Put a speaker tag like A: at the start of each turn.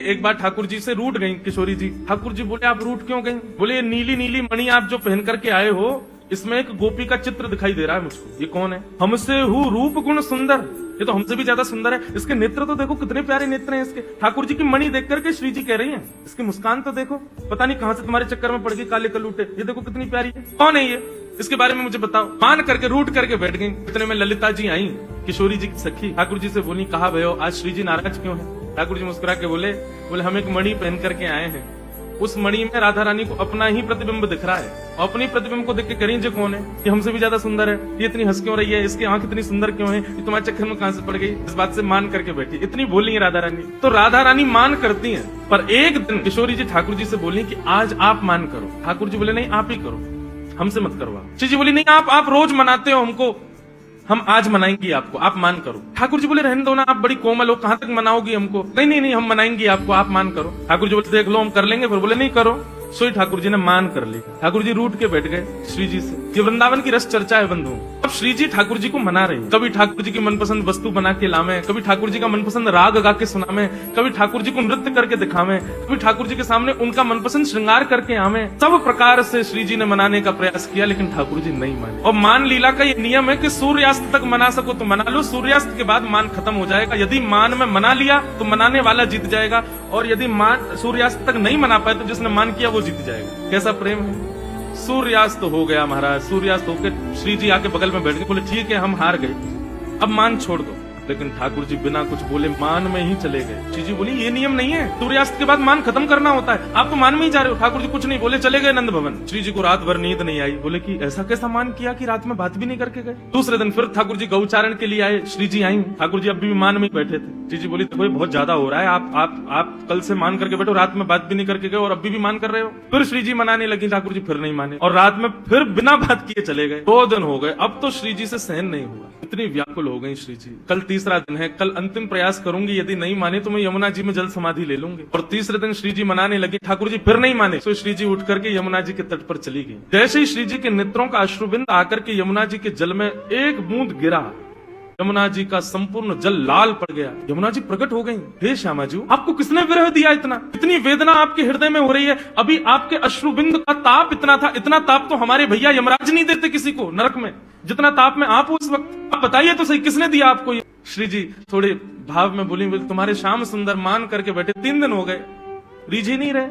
A: एक बार ठाकुर जी से रूठ गई किशोरी जी। ठाकुर जी बोले आप रूठ क्यों गई? बोले ये नीली नीली मणि आप जो पहन करके आए हो, इसमें एक गोपी का चित्र दिखाई दे रहा है मुझको। ये कौन है? हमसे हूँ रूप गुण सुंदर, ये तो हमसे भी ज्यादा सुंदर है। इसके नेत्र तो देखो कितने प्यारे नेत्र हैं इसके। ठाकुर जी की मणि देख करके श्री जी कह रही हैं, इसकी मुस्कान तो देखो, पता नहीं कहां से तुम्हारे चक्कर में पड़ गई काले कलूटे, ये देखो कितनी प्यारी है। कौन है ये? इसके बारे में मुझे बताओ। मान करके रूठ करके बैठ गई। इतने में ललिता जी आई, किशोरी जी की सखी। ठाकुर जी से बोली कहा भयो आज श्री जी नाराज क्यों है? ठाकुर जी मुस्कुरा के बोले हम एक मणि पहन करके आए हैं, उस मणि में राधा रानी को अपना ही प्रतिबिंब दिख रहा है, और अपनी प्रतिबिंब को देख के करें जो कौन है, ये हमसे भी ज्यादा सुंदर है, ये इतनी हंस क्यों रही है, इसकी आंख इतनी सुंदर क्यों है, ये तुम्हारे चक्कर में कहां से पड़ गई? इस बात से मान करके बैठी। इतनी बोली है राधा रानी। तो राधा रानी मान करती है, पर एक दिन किशोरी जी ठाकुर जी से बोली कि आज आप मान करो। ठाकुर जी बोले नहीं आप ही करो, हमसे मत करवा। श्री जी बोली नहीं आप रोज मनाते हो हमको, हम आज मनाएंगे आपको, आप मान करो। ठाकुर जी बोले रहने दो ना, आप बड़ी कोमल हो, कहां तक मनाओगी हमको? नहीं नहीं हम मनाएंगे आपको, आप मान करो। ठाकुर जी बोले देख लो हम कर लेंगे, फिर बोले नहीं करो। सोई ठाकुर जी ने मान कर ली। ठाकुर जी रूठ के बैठ गए श्री जी से। ये वृंदावन की रस चर्चा है बंधु। अब श्री जी ठाकुर जी को मना रहे हैं, कभी ठाकुर जी की मनपसंद वस्तु बना के लावे, कभी ठाकुर जी का मनपसंद राग गा के सुनावे, कभी ठाकुर जी को नृत्य करके दिखावे, कभी ठाकुर जी के सामने उनका मनपसंद श्रृंगार करके आवे। सब प्रकार से श्री जी ने मनाने का प्रयास किया, लेकिन ठाकुर जी नहीं माने। और मान लीला का ये नियम है कि सूर्यास्त तक मना सको तो मना लो, सूर्यास्त के बाद मान खत्म हो जाएगा। यदि मान में मना लिया तो मनाने वाला जीत जाएगा, और यदि मान सूर्यास्त तक नहीं मना पाए तो जिसने मान किया वो जीत जाएगा। कैसा प्रेम है। सूर्यास्त हो गया महाराज, सूर्यास्त होकर श्री जी आके बगल में बैठ गए, बोले ठीक है हम हार गए, अब मान छोड़ दो। लेकिन ठाकुर जी बिना कुछ बोले मान में ही चले गए। श्री जी बोली ये नियम नहीं है, सूर्यास्त के बाद मान खत्म करना होता है, आप तो मान में ही जा रहे हो। ठाकुर जी कुछ नहीं बोले, चले गए नंद भवन। श्री जी को रात भर नींद नहीं आई, बोले कि ऐसा कैसा मान किया कि रात में बात भी नहीं करके गए। दूसरे दिन फिर ठाकुर जी गौचारण के लिए आए, श्री जी आई, ठाकुर जी अभी भी मान में बैठे थे। श्री जी बोली देखो बहुत ज्यादा हो रहा है, आप कल से मान करके बैठो, रात में बात भी नहीं करके गए और अभी भी मान कर रहे हो। फिर श्री जी मनाने लगी, ठाकुर जी फिर नहीं माने, और रात में फिर बिना बात किए चले गए। 2 दिन हो गए, अब तो श्री जी से सहन नहीं हुआ, इतनी व्याकुल हो गई श्री जी। कल तीसरा दिन है, कल अंतिम प्रयास करूंगी, यदि नहीं माने तो मैं यमुना जी में जल समाधि ले लूंगी। और तीसरे दिन श्री जी मनाने लगे, ठाकुर जी फिर नहीं माने, तो श्री जी उठ करके यमुना जी के तट पर चली गई। जैसे ही श्री जी के नेत्रों का अश्रुबिंद आकर के यमुना जी के जल में एक बूंद गिरा, यमुना जी का संपूर्ण जल लाल पड़ गया। यमुना जी प्रकट हो गई, हे श्यामा जी आपको किसने विरह दिया? इतनी वेदना आपके हृदय में हो रही है, अभी आपके अश्रुबिंद का ताप इतना था, इतना ताप तो हमारे भैया यमराज नहीं देते किसी को नरक में, जितना ताप में आप हो इस वक्त। आप बताइए तो सही किसने दिया आपको ये? श्री जी थोड़े भाव में बोली तुम्हारे श्याम सुंदर मान करके बैठे, 3 दिन हो गए, रीझ ही नहीं रहे।